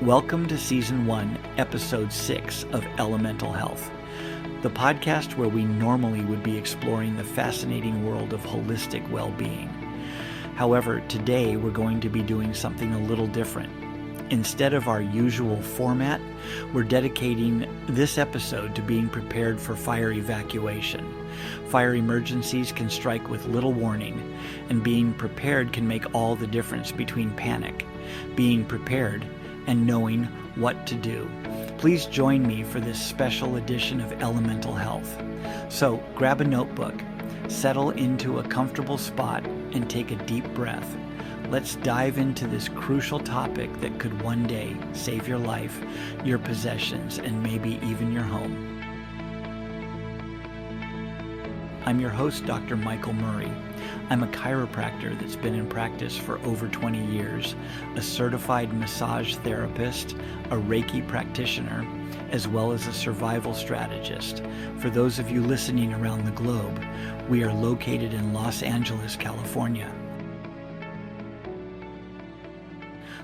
Welcome to Season 1, Episode 6 of Elemental Health, the podcast where we normally would be exploring the fascinating world of holistic well-being. However, today we're going to be doing something a little different. Instead of our usual format, we're dedicating this episode to being prepared for fire evacuation. Fire emergencies can strike with little warning, and being prepared can make all the difference between panic, being prepared, and knowing what to do. Please join me for this special edition of Elemental Health. So grab a notebook, settle into a comfortable spot, and take a deep breath. Let's dive into this crucial topic that could one day save your life, your possessions, and maybe even your home. I'm your host, Dr. Michael Murray. I'm a chiropractor that's been in practice for over 20 years, a certified massage therapist, a Reiki practitioner, as well as a survival strategist. For those of you listening around the globe, we are located in Los Angeles, California.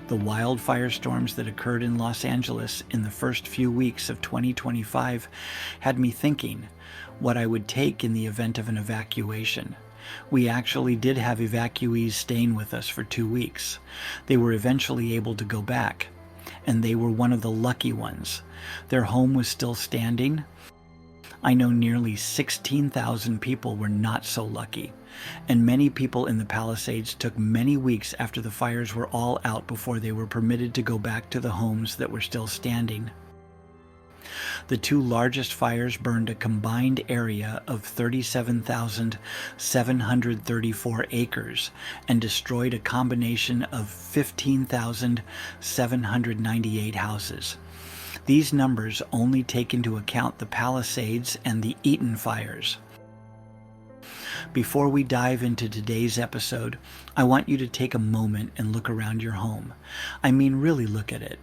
The wildfire storms that occurred in Los Angeles in the first few weeks of 2025 had me thinking what I would take in the event of an evacuation. We actually did have evacuees staying with us for 2 weeks. They were eventually able to go back, and they were one of the lucky ones. Their home was still standing. I know nearly 16,000 people were not so lucky, and many people in the Palisades took many weeks after the fires were all out before they were permitted to go back to the homes that were still standing. The two largest fires burned a combined area of 37,734 acres and destroyed a combination of 15,798 houses. These numbers only take into account the Palisades and the Eaton fires. Before we dive into today's episode, I want you to take a moment and look around your home. I mean, really look at it.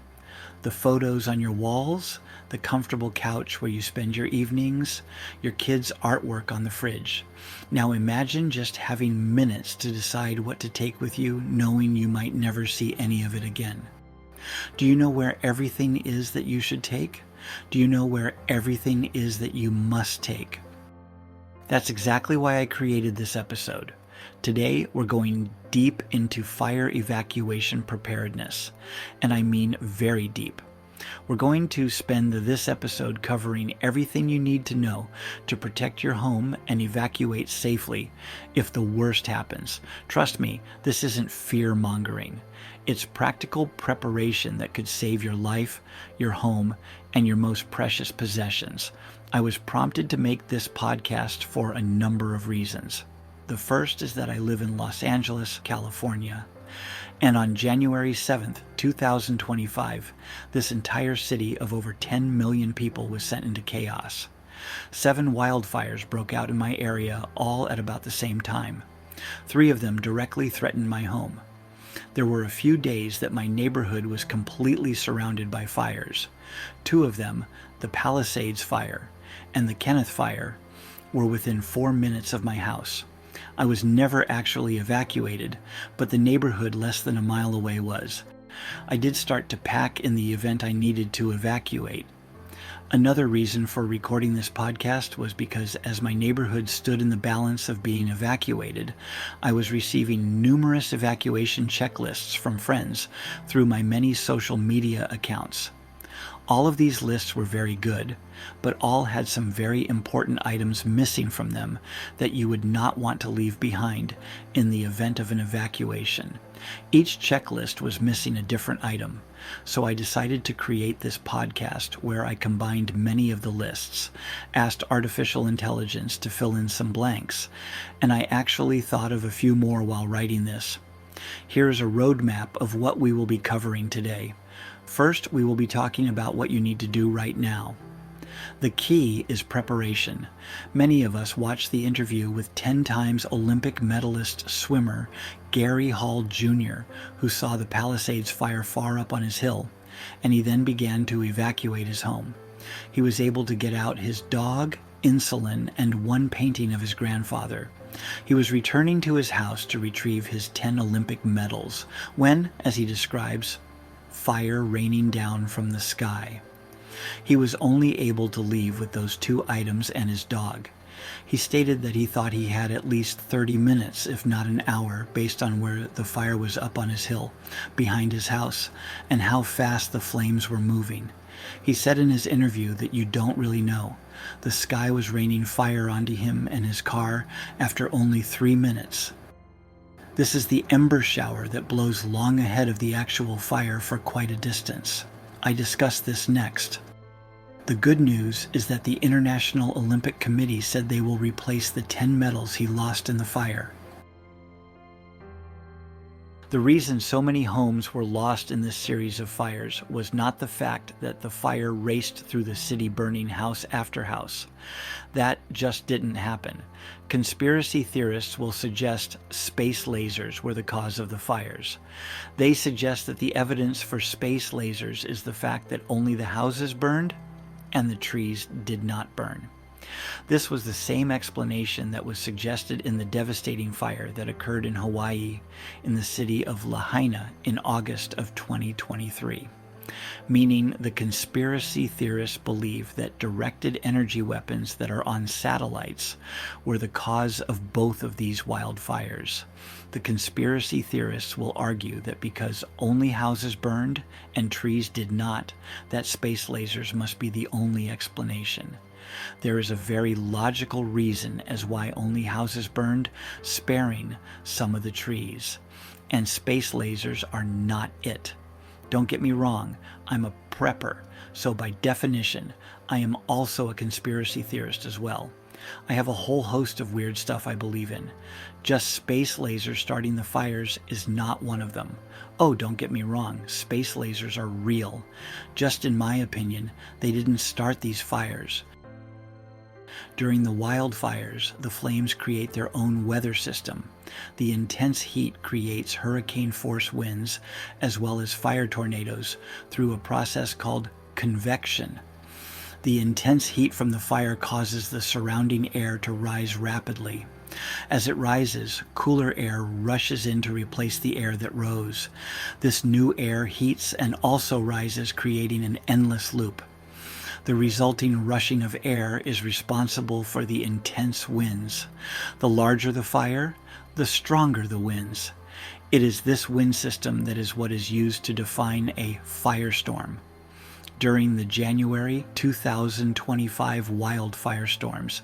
The photos on your walls, the comfortable couch where you spend your evenings, your kids' artwork on the fridge. Now imagine just having minutes to decide what to take with you, knowing you might never see any of it again. Do you know where everything is that you should take? Do you know where everything is that you must take? That's exactly why I created this episode. Today, we're going deep into fire evacuation preparedness, and I mean very deep. We're going to spend this episode covering everything you need to know to protect your home and evacuate safely if the worst happens. Trust me, this isn't fear-mongering. It's practical preparation that could save your life, your home, and your most precious possessions. I was prompted to make this podcast for a number of reasons. The first is that I live in Los Angeles, California, and on January 7th, 2025, this entire city of over 10 million people was sent into chaos. 7 wildfires broke out in my area, all at about the same time. 3 of them directly threatened my home. There were a few days that my neighborhood was completely surrounded by fires. 2 of them, the Palisades fire and the Kenneth fire, were within 4 minutes of my house. I was never actually evacuated, but the neighborhood less than a mile away was. I did start to pack in the event I needed to evacuate. Another reason for recording this podcast was because as my neighborhood stood in the balance of being evacuated, I was receiving numerous evacuation checklists from friends through my many social media accounts. All of these lists were very good, but all had some very important items missing from them that you would not want to leave behind in the event of an evacuation. Each checklist was missing a different item, so I decided to create this podcast where I combined many of the lists, asked artificial intelligence to fill in some blanks, and I actually thought of a few more while writing this. Here's a roadmap of what we will be covering today. First, we will be talking about what you need to do right now. The key is preparation. Many of us watched the interview with 10 times Olympic medalist swimmer Gary Hall Jr., who saw the Palisades fire far up on his hill, and he then began to evacuate his home. He was able to get out his dog, insulin, and 1 painting of his grandfather. He was returning to his house to retrieve his 10 Olympic medals when, as he describes, fire raining down from the sky. He was only able to leave with those 2 items and his dog. He stated that he thought he had at least 30 minutes, if not an hour, based on where the fire was up on his hill, behind his house, and how fast the flames were moving. He said in his interview that you don't really know. The sky was raining fire onto him and his car after only 3 minutes. This is the ember shower that blows long ahead of the actual fire for quite a distance. I discuss this next. The good news is that the International Olympic Committee said they will replace the 10 medals he lost in the fire. The reason so many homes were lost in this series of fires was not the fact that the fire raced through the city burning house after house. That just didn't happen. Conspiracy theorists will suggest space lasers were the cause of the fires. They suggest that the evidence for space lasers is the fact that only the houses burned and the trees did not burn. This was the same explanation that was suggested in the devastating fire that occurred in Hawaii in the city of Lahaina in August of 2023. Meaning the conspiracy theorists believe that directed energy weapons that are on satellites were the cause of both of these wildfires. The conspiracy theorists will argue that because only houses burned and trees did not, that space lasers must be the only explanation. There is a very logical reason as why only houses burned, sparing some of the trees. And space lasers are not it. Don't get me wrong, I'm a prepper, so by definition, I am also a conspiracy theorist as well. I have a whole host of weird stuff I believe in. Just space lasers starting the fires is not one of them. Oh, don't get me wrong, space lasers are real. Just in my opinion, they didn't start these fires. During the wildfires, the flames create their own weather system. The intense heat creates hurricane-force winds as well as fire tornadoes through a process called convection. The intense heat from the fire causes the surrounding air to rise rapidly. As it rises, cooler air rushes in to replace the air that rose. This new air heats and also rises, creating an endless loop. The resulting rushing of air is responsible for the intense winds. The larger the fire, the stronger the winds. It is this wind system that is what is used to define a firestorm. During the January 2025 wildfire storms,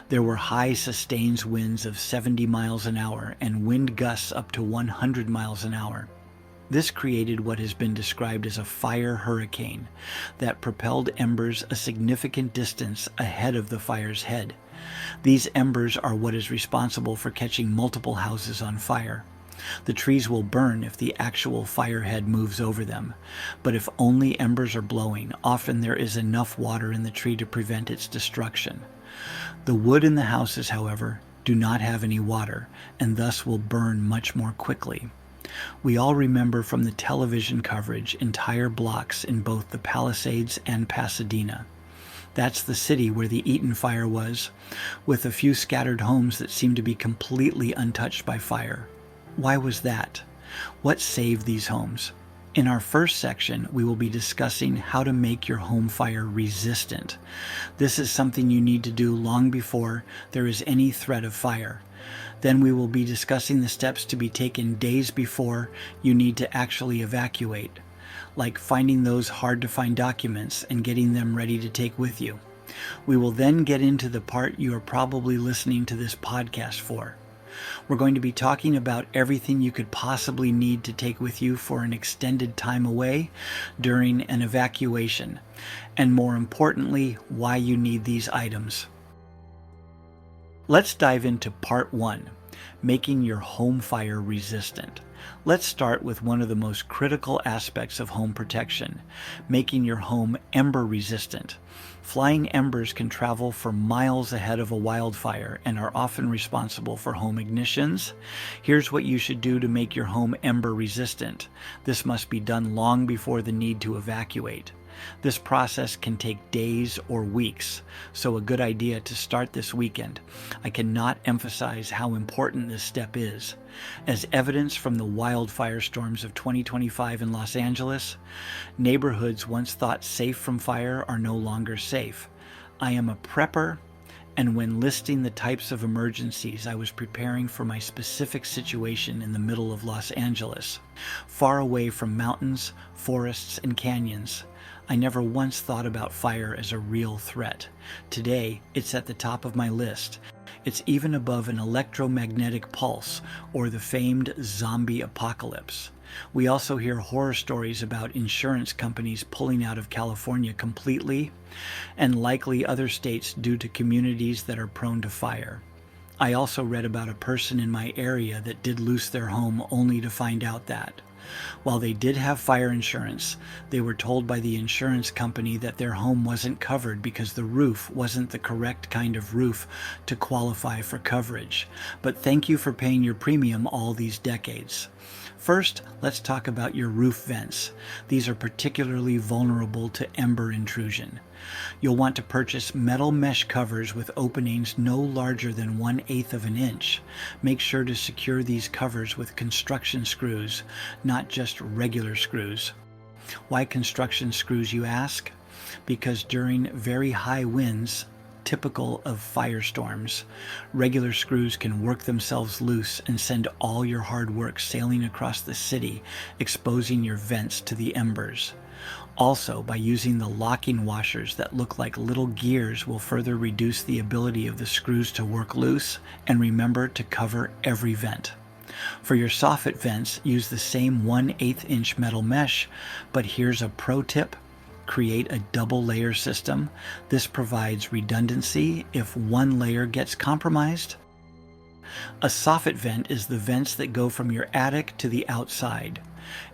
there were high sustained winds of 70 miles an hour and wind gusts up to 100 miles an hour. This created what has been described as a fire hurricane that propelled embers a significant distance ahead of the fire's head. These embers are what is responsible for catching multiple houses on fire. The trees will burn if the actual firehead moves over them, but if only embers are blowing, often there is enough water in the tree to prevent its destruction. The wood in the houses, however, do not have any water, and thus will burn much more quickly. We all remember from the television coverage entire blocks in both the Palisades and Pasadena. That's the city where the Eaton fire was, with a few scattered homes that seemed to be completely untouched by fire. Why was that? What saved these homes? In our first section, we will be discussing how to make your home fire resistant. This is something you need to do long before there is any threat of fire. Then we will be discussing the steps to be taken days before you need to actually evacuate, like finding those hard-to-find documents and getting them ready to take with you. We will then get into the part you are probably listening to this podcast for. We're going to be talking about everything you could possibly need to take with you for an extended time away during an evacuation, and more importantly, why you need these items. Let's dive into part 1, making your home fire resistant. Let's start with one of the most critical aspects of home protection, making your home ember resistant. Flying embers can travel for miles ahead of a wildfire and are often responsible for home ignitions. Here's what you should do to make your home ember resistant. This must be done long before the need to evacuate. This process can take days or weeks, so a good idea to start this weekend. I cannot emphasize how important this step is. As evidence from the wildfire storms of 2025 in Los Angeles, neighborhoods once thought safe from fire are no longer safe. I am a prepper, and when listing the types of emergencies, I was preparing for my specific situation in the middle of Los Angeles, far away from mountains, forests, and canyons. I never once thought about fire as a real threat. Today, it's at the top of my list. It's even above an electromagnetic pulse or the famed zombie apocalypse. We also hear horror stories about insurance companies pulling out of California completely, and likely other states due to communities that are prone to fire. I also read about a person in my area that did lose their home only to find out that, while they did have fire insurance, they were told by the insurance company that their home wasn't covered because the roof wasn't the correct kind of roof to qualify for coverage. But thank you for paying your premium all these decades. First, let's talk about your roof vents. These are particularly vulnerable to ember intrusion. You'll want to purchase metal mesh covers with openings no larger than 1/8 of an inch. Make sure to secure these covers with construction screws, not just regular screws. Why construction screws, you ask? Because during very high winds, typical of firestorms, regular screws can work themselves loose and send all your hard work sailing across the city, exposing your vents to the embers. Also, by using the locking washers that look like little gears will further reduce the ability of the screws to work loose, and remember to cover every vent. For your soffit vents, use the same 1/8 inch metal mesh, but here's a pro tip. Create a double layer system. This provides redundancy if one layer gets compromised. A soffit vent is the vents that go from your attic to the outside.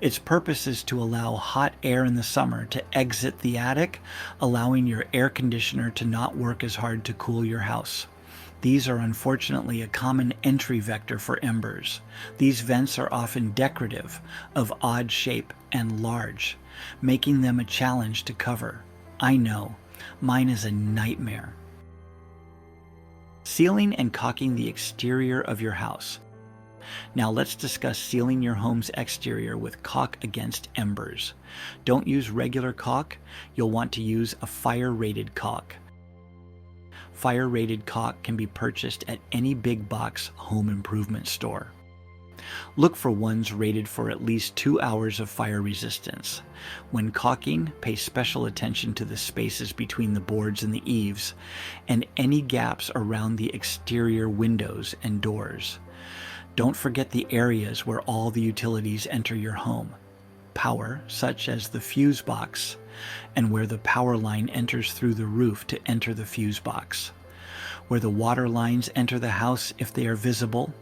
Its purpose is to allow hot air in the summer to exit the attic, allowing your air conditioner to not work as hard to cool your house. These are unfortunately a common entry vector for embers. These vents are often decorative, of odd shape, and large, making them a challenge to cover. I know, mine is a nightmare. Sealing and caulking the exterior of your house. Now let's discuss sealing your home's exterior with caulk against embers. Don't use regular caulk. You'll want to use a fire-rated caulk. Fire-rated caulk can be purchased at any big box home improvement store. Look for ones rated for at least 2 hours of fire resistance. When caulking, pay special attention to the spaces between the boards and the eaves, and any gaps around the exterior windows and doors. Don't forget the areas where all the utilities enter your home. Power, such as the fuse box, and where the power line enters through the roof to enter the fuse box. Where the water lines enter the house if they are visible.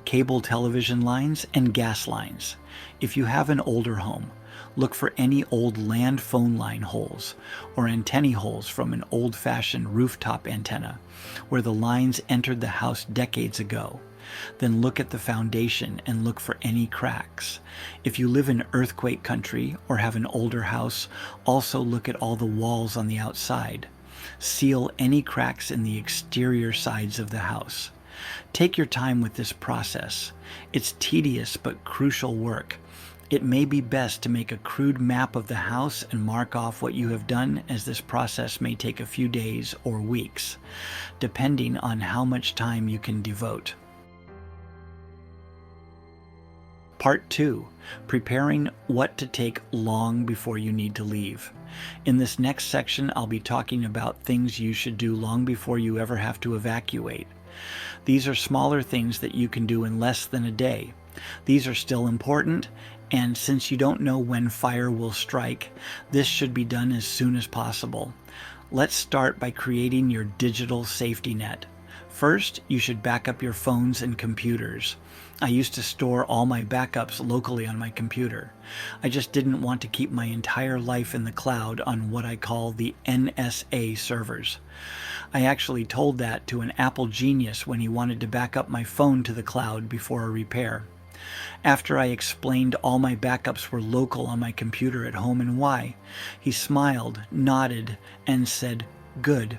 Cable television lines and gas lines. If you have an older home, look for any old land phone line holes or antennae holes from an old-fashioned rooftop antenna where the lines entered the house decades ago. Then look at the foundation and look for any cracks. If you live in earthquake country or have an older house, also look at all the walls on the outside. Seal any cracks in the exterior sides of the house. Take your time with this process. It's tedious but crucial work. It may be best to make a crude map of the house and mark off what you have done, as this process may take a few days or weeks, depending on how much time you can devote. Part 2. Preparing what to take long before you need to leave. In this next section, I'll be talking about things you should do long before you ever have to evacuate. These are smaller things that you can do in less than a day. These are still important, and since you don't know when fire will strike, this should be done as soon as possible. Let's start by creating your digital safety net. First, you should back up your phones and computers. I used to store all my backups locally on my computer. I just didn't want to keep my entire life in the cloud on what I call the NSA servers. I actually told that to an Apple genius when he wanted to back up my phone to the cloud before a repair. After I explained all my backups were local on my computer at home and why, he smiled, nodded, and said, "Good.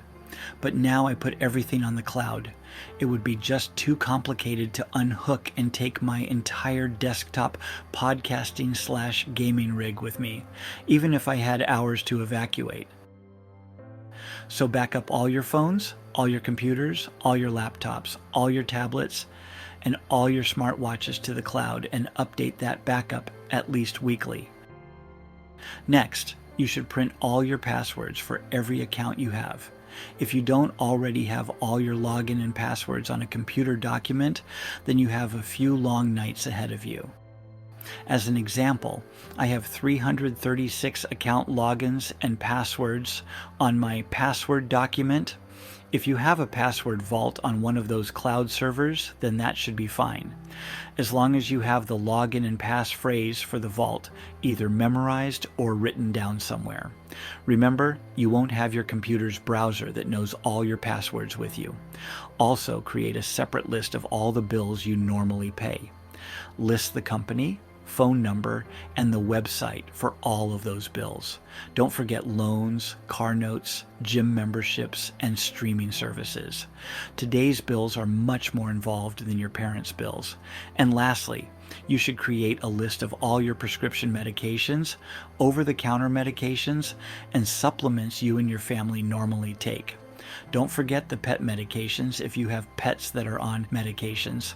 But now I put everything on the cloud. It would be just too complicated to unhook and take my entire desktop podcasting/gaming rig with me, even if I had hours to evacuate. So back up all your phones, all your computers, all your laptops, all your tablets, and all your smartwatches to the cloud and update that backup at least weekly. Next, you should print all your passwords for every account you have. If you don't already have all your login and passwords on a computer document, then you have a few long nights ahead of you. As an example, I have 336 account logins and passwords on my password document. If you have a password vault on one of those cloud servers, then that should be fine, as long as you have the login and passphrase for the vault either memorized or written down somewhere. Remember, you won't have your computer's browser that knows all your passwords with you. Also, create a separate list of all the bills you normally pay. List the company, phone number, and the website for all of those bills. Don't forget loans, car notes, gym memberships, and streaming services. Today's bills are much more involved than your parents' bills. And lastly, you should create a list of all your prescription medications, over-the-counter medications, and supplements you and your family normally take. Don't forget the pet medications if you have pets that are on medications.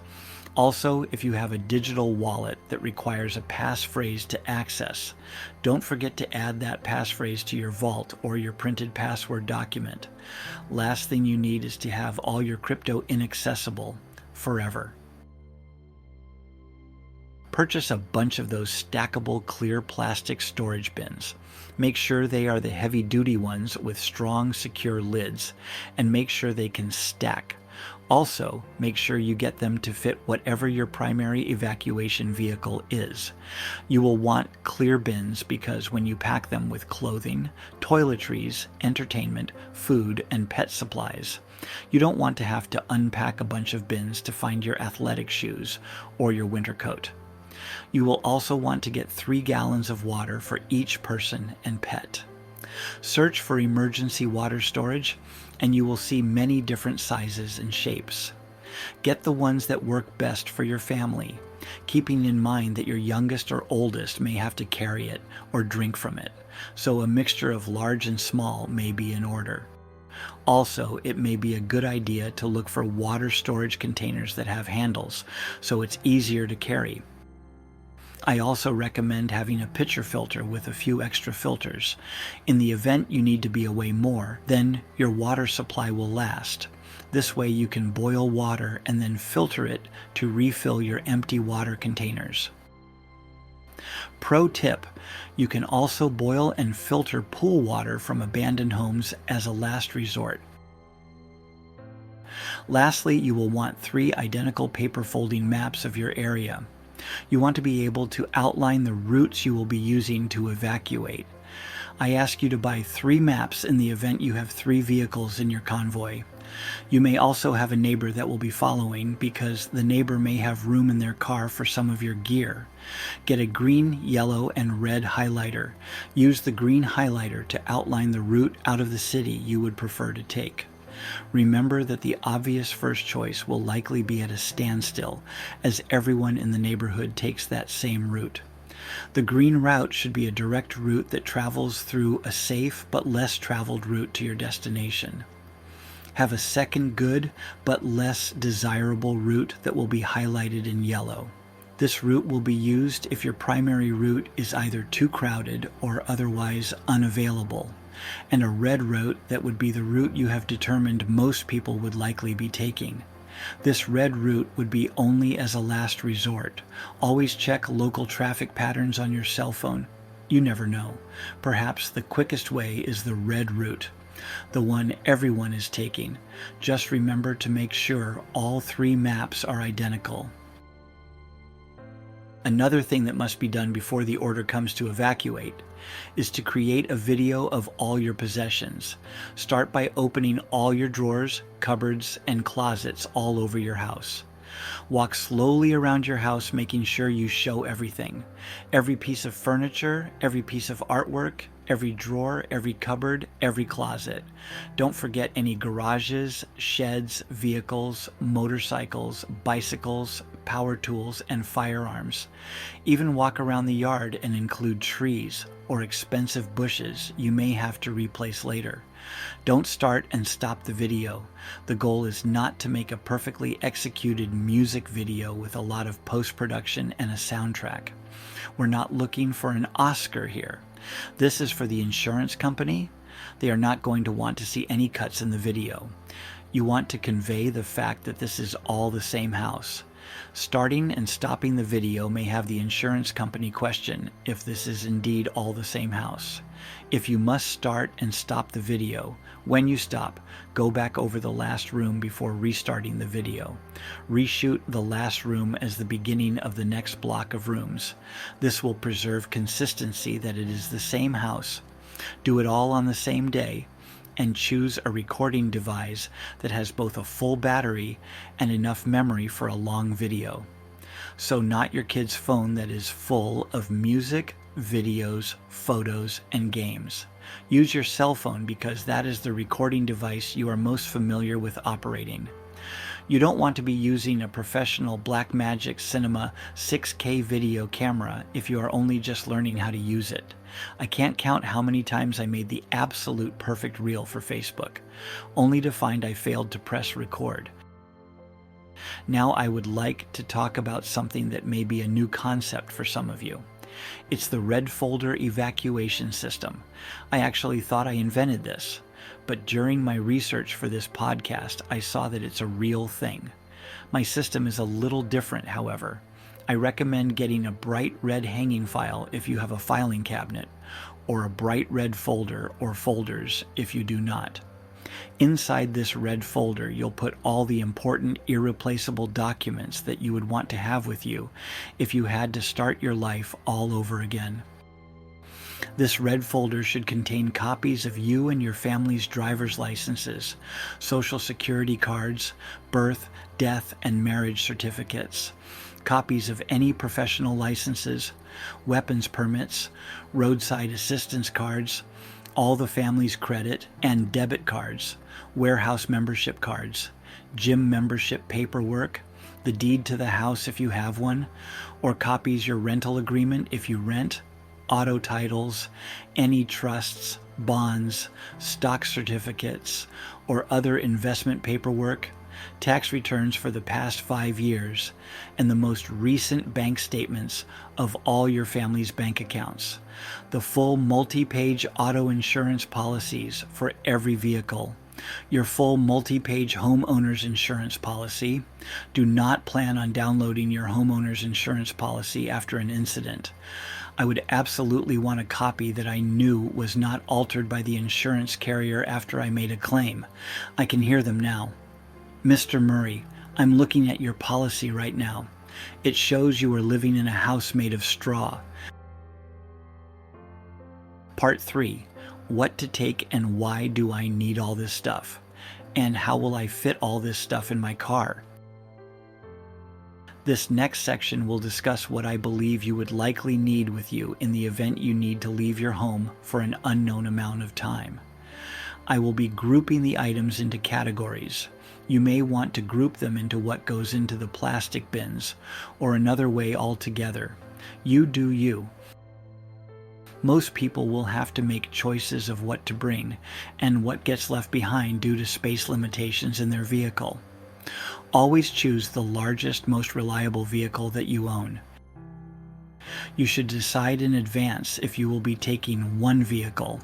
Also, if you have a digital wallet that requires a passphrase to access, don't forget to add that passphrase to your vault or your printed password document. Last thing you need is to have all your crypto inaccessible forever. Purchase a bunch of those stackable clear plastic storage bins. Make sure they are the heavy-duty ones with strong, secure lids, and make sure they can stack. Also, make sure you get them to fit whatever your primary evacuation vehicle is. You will want clear bins because when you pack them with clothing, toiletries, entertainment, food, and pet supplies, you don't want to have to unpack a bunch of bins to find your athletic shoes or your winter coat. You will also want to get 3 gallons of water for each person and pet. Search for emergency water storage, and you will see many different sizes and shapes. Get the ones that work best for your family, keeping in mind that your youngest or oldest may have to carry it or drink from it, so a mixture of large and small may be in order. Also, it may be a good idea to look for water storage containers that have handles, so it's easier to carry. I also recommend having a pitcher filter with a few extra filters. In the event you need to be away more, then your water supply will last. This way you can boil water and then filter it to refill your empty water containers. Pro tip, you can also boil and filter pool water from abandoned homes as a last resort. Lastly, you will want 3 identical paper folding maps of your area. You want to be able to outline the routes you will be using to evacuate. I ask you to buy 3 maps in the event you have 3 vehicles in your convoy. You may also have a neighbor that will be following because the neighbor may have room in their car for some of your gear. Get a green, yellow, and red highlighter. Use the green highlighter to outline the route out of the city you would prefer to take. Remember that the obvious first choice will likely be at a standstill, as everyone in the neighborhood takes that same route. The green route should be a direct route that travels through a safe but less traveled route to your destination. Have a second good but less desirable route that will be highlighted in yellow. This route will be used if your primary route is either too crowded or otherwise unavailable, and a red route that would be the route you have determined most people would likely be taking. This red route would be only as a last resort. Always check local traffic patterns on your cell phone. You never know. Perhaps the quickest way is the red route, the one everyone is taking. Just remember to make sure all 3 maps are identical. Another thing that must be done before the order comes to evacuate is to create a video of all your possessions. Start by opening all your drawers, cupboards, and closets all over your house. Walk slowly around your house, making sure you show everything. Every piece of furniture, every piece of artwork, every drawer, every cupboard, every closet. Don't forget any garages, sheds, vehicles, motorcycles, bicycles, power tools, and firearms. Even walk around the yard and include trees or expensive bushes you may have to replace later. Don't start and stop the video. The goal is not to make a perfectly executed music video with a lot of post-production and a soundtrack. We're not looking for an Oscar here. This is for the insurance company. They are not going to want to see any cuts in the video. You want to convey the fact that this is all the same house. Starting and stopping the video may have the insurance company question if this is indeed all the same house. If you must start and stop the video, when you stop, go back over the last room before restarting the video. Reshoot the last room as the beginning of the next block of rooms. This will preserve consistency that it is the same house. Do it all on the same day, and choose a recording device that has both a full battery and enough memory for a long video. So not your kid's phone that is full of music, videos, photos, and games. Use your cell phone because that is the recording device you are most familiar with operating. You don't want to be using a professional Blackmagic Cinema 6K video camera if you are only just learning how to use it. I can't count how many times I made the absolute perfect reel for Facebook, only to find I failed to press record. Now I would like to talk about something that may be a new concept for some of you. It's the red folder evacuation system. I actually thought I invented this, but during my research for this podcast, I saw that it's a real thing. My system is a little different, however. I recommend getting a bright red hanging file if you have a filing cabinet, or a bright red folder or folders if you do not. Inside this red folder, you'll put all the important, irreplaceable documents that you would want to have with you if you had to start your life all over again. This red folder should contain copies of you and your family's driver's licenses, social security cards, birth, death, and marriage certificates, copies of any professional licenses, weapons permits, roadside assistance cards, all the family's credit and debit cards, warehouse membership cards, gym membership paperwork, the deed to the house if you have one, or copies your rental agreement if you rent, auto titles, any trusts, bonds, stock certificates, or other investment paperwork, tax returns for the past 5 years, and the most recent bank statements of all your family's bank accounts, the full multi-page auto insurance policies for every vehicle, your full multi-page homeowner's insurance policy. Do not plan on downloading your homeowner's insurance policy after an incident. I would absolutely want a copy that I knew was not altered by the insurance carrier after I made a claim. I can hear them now. Mr. Murray, I'm looking at your policy right now. It shows you are living in a house made of straw. Part 3. What to take and why do I need all this stuff? And how will I fit all this stuff in my car? This next section will discuss what I believe you would likely need with you in the event you need to leave your home for an unknown amount of time. I will be grouping the items into categories. You may want to group them into what goes into the plastic bins, or another way altogether. You do you. Most people will have to make choices of what to bring and what gets left behind due to space limitations in their vehicle. Always choose the largest, most reliable vehicle that you own. You should decide in advance if you will be taking one vehicle,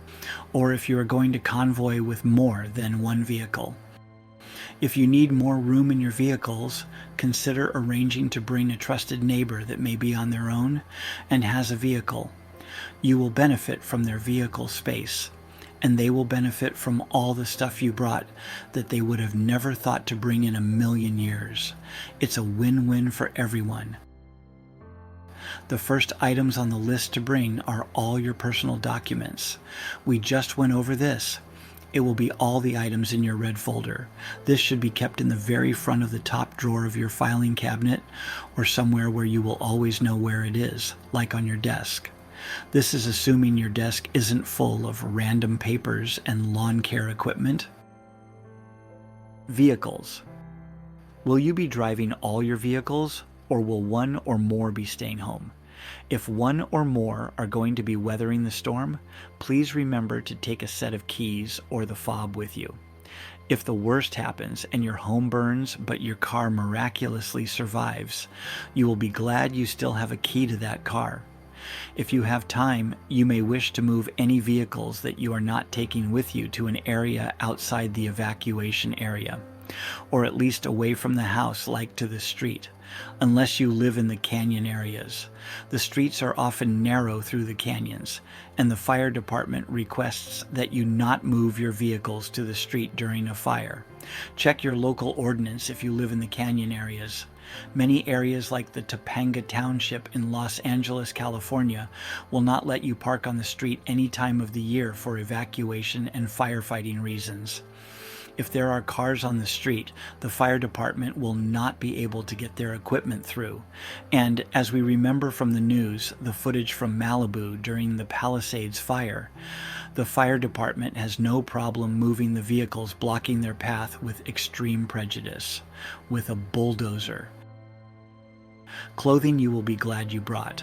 or if you are going to convoy with more than one vehicle. If you need more room in your vehicles, consider arranging to bring a trusted neighbor that may be on their own and has a vehicle. You will benefit from their vehicle space, and they will benefit from all the stuff you brought that they would have never thought to bring in a million years. It's a win-win for everyone. The first items on the list to bring are all your personal documents. We just went over this. It will be all the items in your red folder. This should be kept in the very front of the top drawer of your filing cabinet or somewhere where you will always know where it is, like on your desk. This is assuming your desk isn't full of random papers and lawn care equipment. Vehicles. Will you be driving all your vehicles, or will one or more be staying home? If one or more are going to be weathering the storm, please remember to take a set of keys or the fob with you. If the worst happens and your home burns but your car miraculously survives, you will be glad you still have a key to that car. If you have time, you may wish to move any vehicles that you are not taking with you to an area outside the evacuation area, or at least away from the house, like to the street, unless you live in the canyon areas. The streets are often narrow through the canyons, and the fire department requests that you not move your vehicles to the street during a fire. Check your local ordinance if you live in the canyon areas. Many areas like the Topanga Township in Los Angeles, California, will not let you park on the street any time of the year for evacuation and firefighting reasons. If there are cars on the street, the fire department will not be able to get their equipment through. And as we remember from the news, the footage from Malibu during the Palisades fire, the fire department has no problem moving the vehicles blocking their path with extreme prejudice, with a bulldozer. Clothing you will be glad you brought.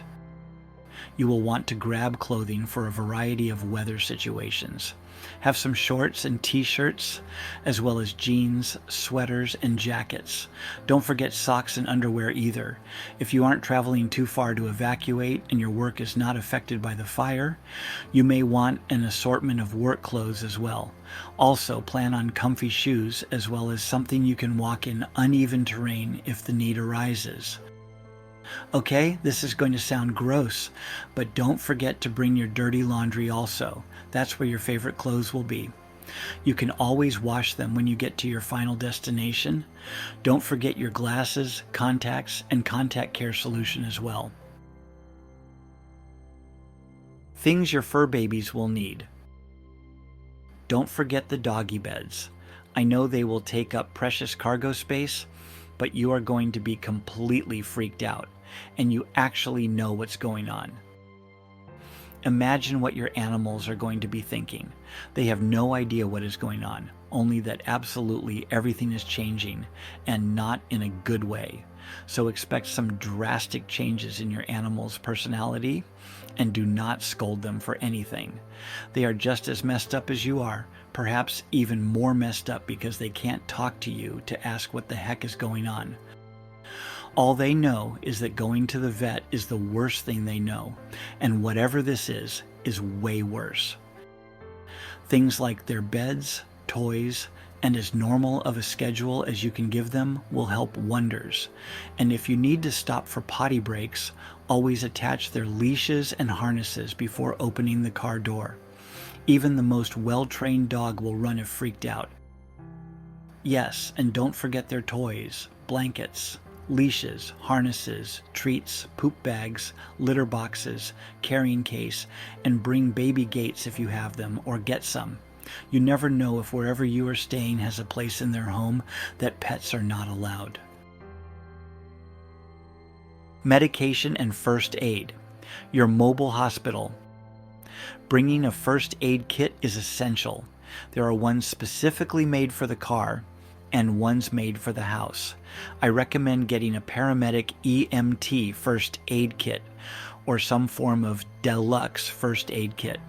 You will want to grab clothing for a variety of weather situations. Have some shorts and t-shirts, as well as jeans, sweaters, and jackets. Don't forget socks and underwear either. If you aren't traveling too far to evacuate and your work is not affected by the fire, you may want an assortment of work clothes as well. Also, plan on comfy shoes, as well as something you can walk in uneven terrain if the need arises. Okay, this is going to sound gross, but don't forget to bring your dirty laundry also. That's where your favorite clothes will be. You can always wash them when you get to your final destination. Don't forget your glasses, contacts, and contact care solution as well. Things your fur babies will need. Don't forget the doggy beds. I know they will take up precious cargo space, but you are going to be completely freaked out, and you actually know what's going on. Imagine what your animals are going to be thinking. They have no idea what is going on, only that absolutely everything is changing, and not in a good way. So expect some drastic changes in your animal's personality, and do not scold them for anything. They are just as messed up as you are, perhaps even more messed up because they can't talk to you to ask what the heck is going on. All they know is that going to the vet is the worst thing they know, and whatever this is way worse. Things like their beds, toys, and as normal of a schedule as you can give them will help wonders. And if you need to stop for potty breaks, always attach their leashes and harnesses before opening the car door. Even the most well-trained dog will run if freaked out. Yes, and don't forget their toys, blankets, leashes, harnesses, treats, poop bags, litter boxes, carrying case, and bring baby gates if you have them, or get some. You never know if wherever you are staying has a place in their home that pets are not allowed. Medication and first aid. Your mobile hospital. Bringing a first aid kit is essential. There are ones specifically made for the car, and ones made for the house. I recommend getting a paramedic EMT first aid kit or some form of deluxe first aid kit.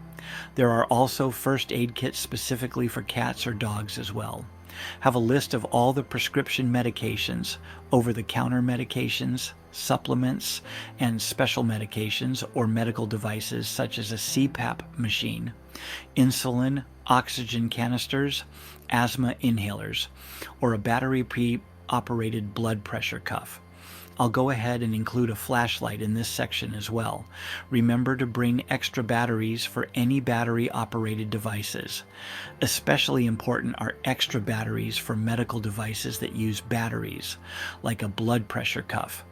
There are also first aid kits specifically for cats or dogs as well. Have a list of all the prescription medications, over-the-counter medications, supplements, and special medications or medical devices such as a CPAP machine, insulin, oxygen canisters, asthma inhalers, or a battery pre-operated blood pressure cuff. I'll go ahead and include a flashlight in this section as well. Remember to bring extra batteries for any battery-operated devices. Especially important are extra batteries for medical devices that use batteries, like a blood pressure cuff.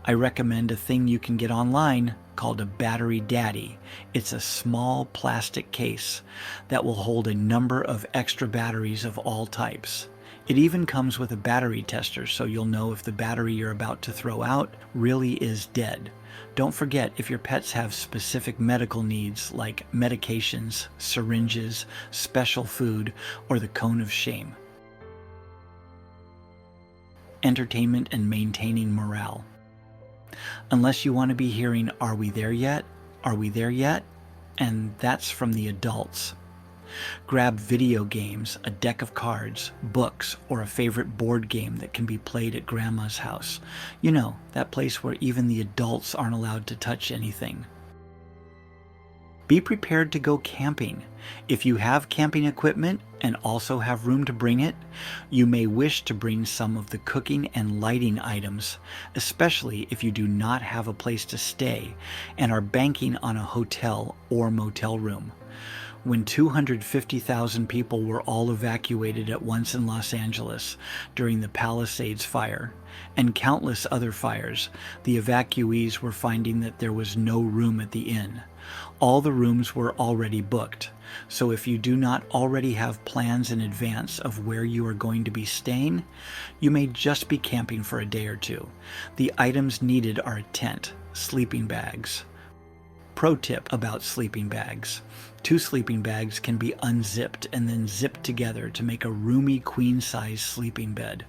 I recommend a thing you can get online called a battery daddy. It's a small plastic case that will hold a number of extra batteries of all types. It even comes with a battery tester, so you'll know if the battery you're about to throw out really is dead. Don't forget, if your pets have specific medical needs like medications, syringes, special food, or the cone of shame. Entertainment and maintaining morale. Unless you want to be hearing, "Are we there yet? Are we there yet?" And that's from the adults. Grab video games, a deck of cards, books, or a favorite board game that can be played at Grandma's house. You know, that place where even the adults aren't allowed to touch anything. Be prepared to go camping. If you have camping equipment and also have room to bring it, you may wish to bring some of the cooking and lighting items, especially if you do not have a place to stay and are banking on a hotel or motel room. When 250,000 people were all evacuated at once in Los Angeles during the Palisades fire and countless other fires, the evacuees were finding that there was no room at the inn. All the rooms were already booked, so if you do not already have plans in advance of where you are going to be staying, you may just be camping for a day or two. The items needed are a tent, sleeping bags. Pro tip about sleeping bags. 2 sleeping bags can be unzipped and then zipped together to make a roomy queen-size sleeping bed.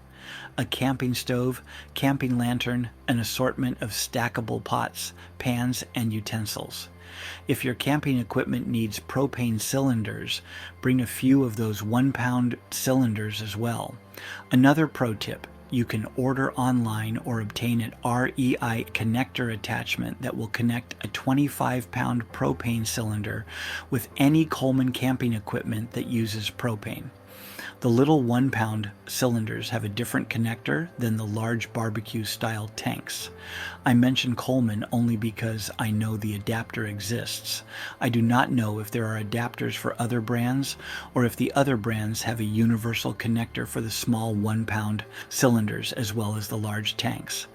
A camping stove, camping lantern, an assortment of stackable pots, pans, and utensils. If your camping equipment needs propane cylinders, bring a few of those 1-pound cylinders as well. Another pro tip: you can order online or obtain an REI connector attachment that will connect a 25-pound propane cylinder with any Coleman camping equipment that uses propane. The little 1-pound cylinders have a different connector than the large barbecue-style tanks. I mention Coleman only because I know the adapter exists. I do not know if there are adapters for other brands or if the other brands have a universal connector for the small 1-pound cylinders as well as the large tanks.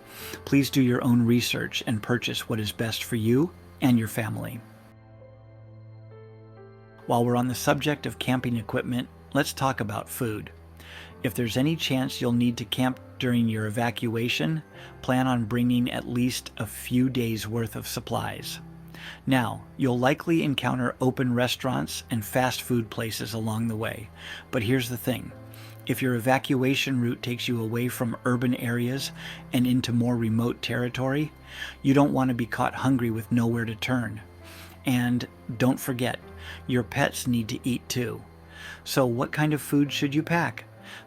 Please do your own research and purchase what is best for you and your family. While we're on the subject of camping equipment, let's talk about food. If there's any chance you'll need to camp during your evacuation, plan on bringing at least a few days' worth of supplies. Now, you'll likely encounter open restaurants and fast food places along the way, but here's the thing. If your evacuation route takes you away from urban areas and into more remote territory, you don't want to be caught hungry with nowhere to turn. And don't forget, your pets need to eat too. So what kind of food should you pack?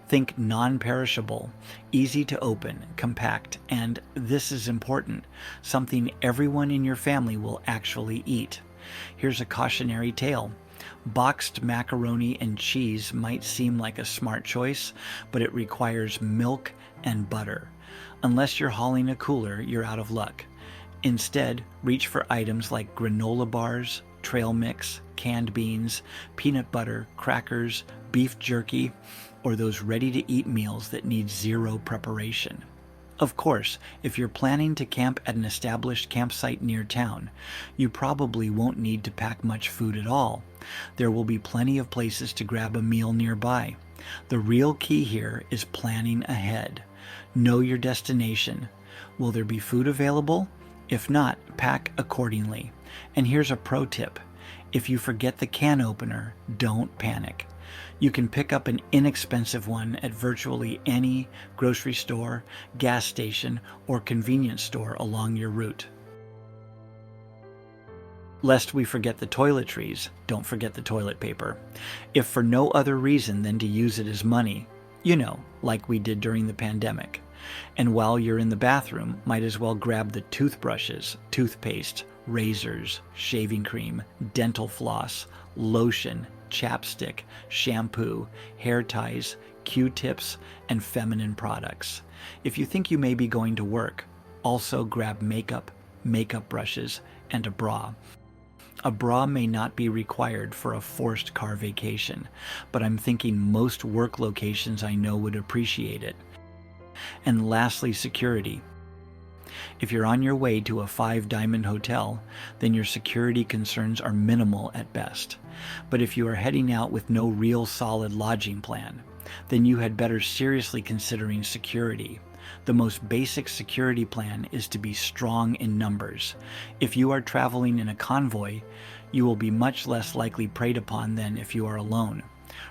Think non-perishable, easy to open, compact, and this is important, something everyone in your family will actually eat. Here's a cautionary tale. Boxed macaroni and cheese might seem like a smart choice, but it requires milk and butter. Unless you're hauling a cooler, you're out of luck. Instead, reach for items like granola bars, trail mix, canned beans, peanut butter, crackers, beef jerky, or those ready-to-eat meals that need zero preparation. Of course, if you're planning to camp at an established campsite near town, you probably won't need to pack much food at all. There will be plenty of places to grab a meal nearby. The real key here is planning ahead. Know your destination. Will there be food available? If not, pack accordingly. And here's a pro tip. If you forget the can opener, don't panic. You can pick up an inexpensive one at virtually any grocery store, gas station, or convenience store along your route. Lest we forget the toiletries, don't forget the toilet paper. If for no other reason than to use it as money, you know, like we did during the pandemic. And while you're in the bathroom, might as well grab the toothbrushes, toothpaste, razors, shaving cream, dental floss, lotion, chapstick, shampoo, hair ties, Q-tips, and feminine products. If you think you may be going to work, also grab makeup, makeup brushes, and a bra. A bra may not be required for a forced car vacation, but I'm thinking most work locations I know would appreciate it. And lastly, security. If you're on your way to a five-diamond hotel, then your security concerns are minimal at best. But if you are heading out with no real solid lodging plan, then you had better seriously considering security. The most basic security plan is to be strong in numbers. If you are traveling in a convoy, you will be much less likely preyed upon than if you are alone.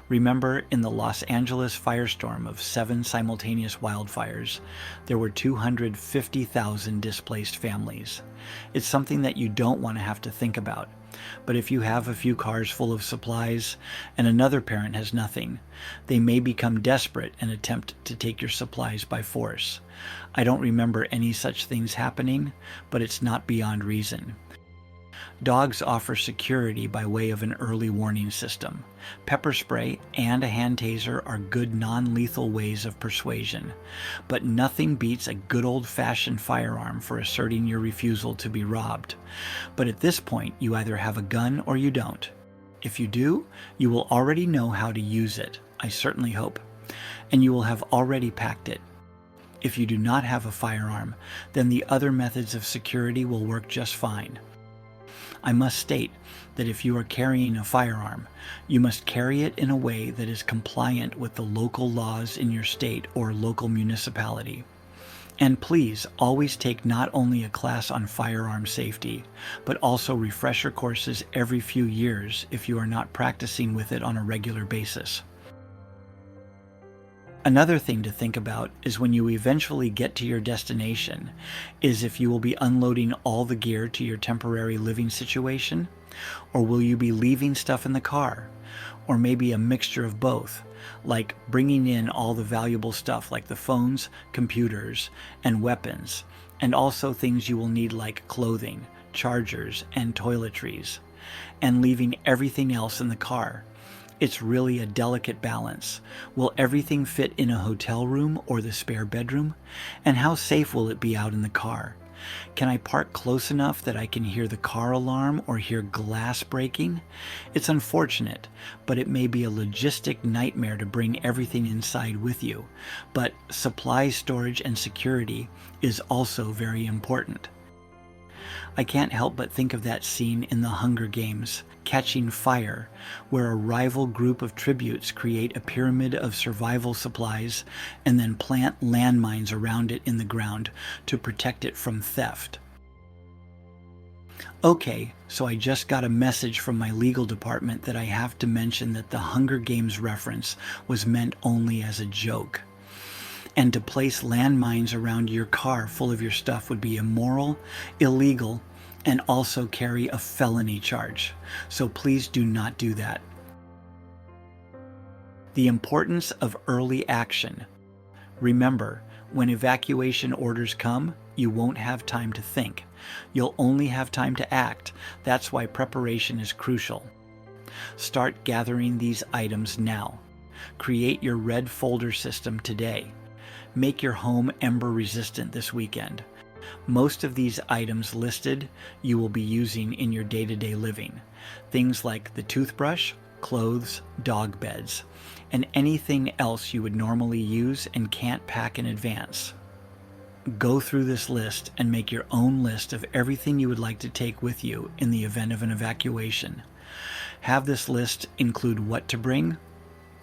Remember, in the Los Angeles firestorm of 7 simultaneous wildfires, there were 250,000 displaced families. It's something that you don't want to have to think about. But if you have a few cars full of supplies and another parent has nothing, they may become desperate and attempt to take your supplies by force. I don't remember any such things happening, but it's not beyond reason. Dogs offer security by way of an early warning system. Pepper spray and a hand taser are good non-lethal ways of persuasion, but nothing beats a good old-fashioned firearm for asserting your refusal to be robbed. But at this point, you either have a gun or you don't. If you do, you will already know how to use it, I certainly hope, and you will have already packed it. If you do not have a firearm, then the other methods of security will work just fine. I must state that if you are carrying a firearm, you must carry it in a way that is compliant with the local laws in your state or local municipality. And please always take not only a class on firearm safety, but also refresher courses every few years if you are not practicing with it on a regular basis. Another thing to think about is when you eventually get to your destination, is if you will be unloading all the gear to your temporary living situation, or will you be leaving stuff in the car, or maybe a mixture of both, like bringing in all the valuable stuff like the phones, computers, and weapons, and also things you will need like clothing, chargers, and toiletries, and leaving everything else in the car. It's really a delicate balance. Will everything fit in a hotel room or the spare bedroom? And how safe will it be out in the car? Can I park close enough that I can hear the car alarm or hear glass breaking? It's unfortunate, but it may be a logistic nightmare to bring everything inside with you. But supply storage and security is also very important. I can't help but think of that scene in The Hunger Games, Catching Fire, where a rival group of tributes create a pyramid of survival supplies and then plant landmines around it in the ground to protect it from theft. Okay, so I just got a message from my legal department that I have to mention that the Hunger Games reference was meant only as a joke. And to place landmines around your car full of your stuff would be immoral, illegal, and also carry a felony charge. So please do not do that. The importance of early action. Remember, when evacuation orders come, you won't have time to think. You'll only have time to act. That's why preparation is crucial. Start gathering these items now. Create your red folder system today. Make your home ember resistant this weekend. Most of these items listed you will be using in your day-to-day living. Things like the toothbrush, clothes, dog beds, and anything else you would normally use and can't pack in advance. Go through this list and make your own list of everything you would like to take with you in the event of an evacuation. Have this list include what to bring,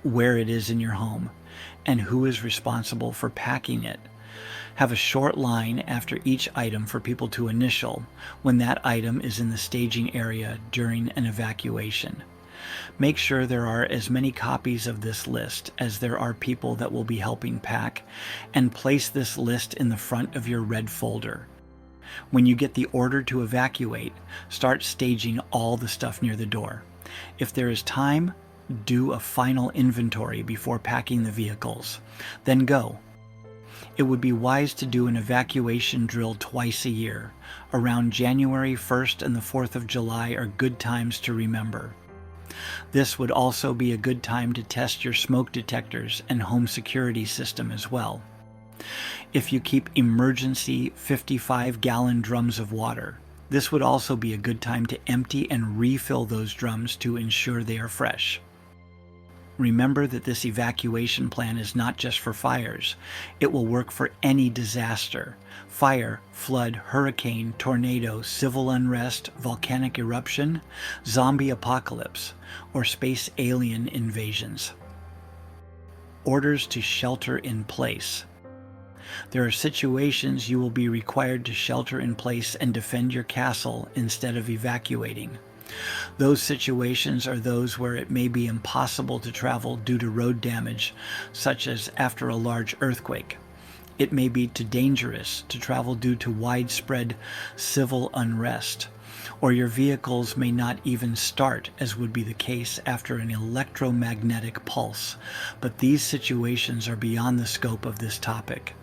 where it is in your home, and who is responsible for packing it. Have a short line after each item for people to initial when that item is in the staging area during an evacuation. Make sure there are as many copies of this list as there are people that will be helping pack, and place this list in the front of your red folder. When you get the order to evacuate, start staging all the stuff near the door. If there is time, do a final inventory before packing the vehicles. Then go. It would be wise to do an evacuation drill twice a year. Around January 1st and the 4th of July are good times to remember. This would also be a good time to test your smoke detectors and home security system as well. If you keep emergency 55-gallon drums of water, this would also be a good time to empty and refill those drums to ensure they are fresh. Remember that this evacuation plan is not just for fires. It will work for any disaster: fire, flood, hurricane, tornado, civil unrest, volcanic eruption, zombie apocalypse, or space alien invasions. Orders to shelter in place. There are situations you will be required to shelter in place and defend your castle instead of evacuating. Those situations are those where it may be impossible to travel due to road damage, such as after a large earthquake. It may be too dangerous to travel due to widespread civil unrest, or your vehicles may not even start, as would be the case after an electromagnetic pulse. But these situations are beyond the scope of this topic.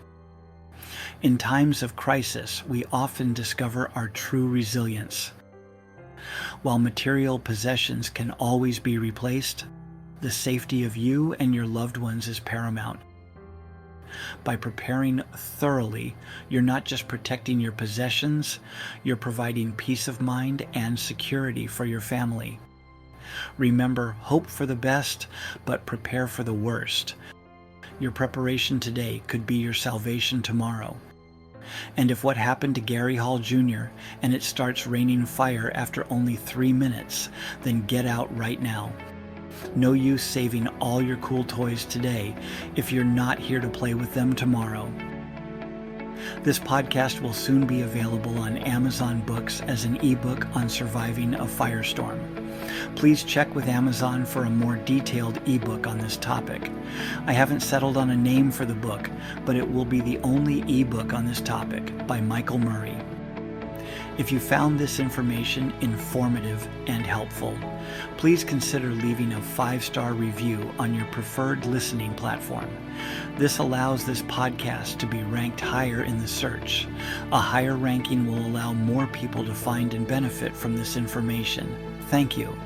In times of crisis, we often discover our true resilience. While material possessions can always be replaced, the safety of you and your loved ones is paramount. By preparing thoroughly, you're not just protecting your possessions, you're providing peace of mind and security for your family. Remember, hope for the best, but prepare for the worst. Your preparation today could be your salvation tomorrow. And if what happened to Gary Hall Jr. and it starts raining fire after only 3 minutes, then get out right now. No use saving all your cool toys today if you're not here to play with them tomorrow. This podcast will soon be available on Amazon Books as an ebook on surviving a firestorm. Please check with Amazon for a more detailed ebook on this topic. I haven't settled on a name for the book, but it will be the only ebook on this topic by Michael Murray. If you found this information informative and helpful, please consider leaving a 5-star review on your preferred listening platform. This allows this podcast to be ranked higher in the search. A higher ranking will allow more people to find and benefit from this information. Thank you.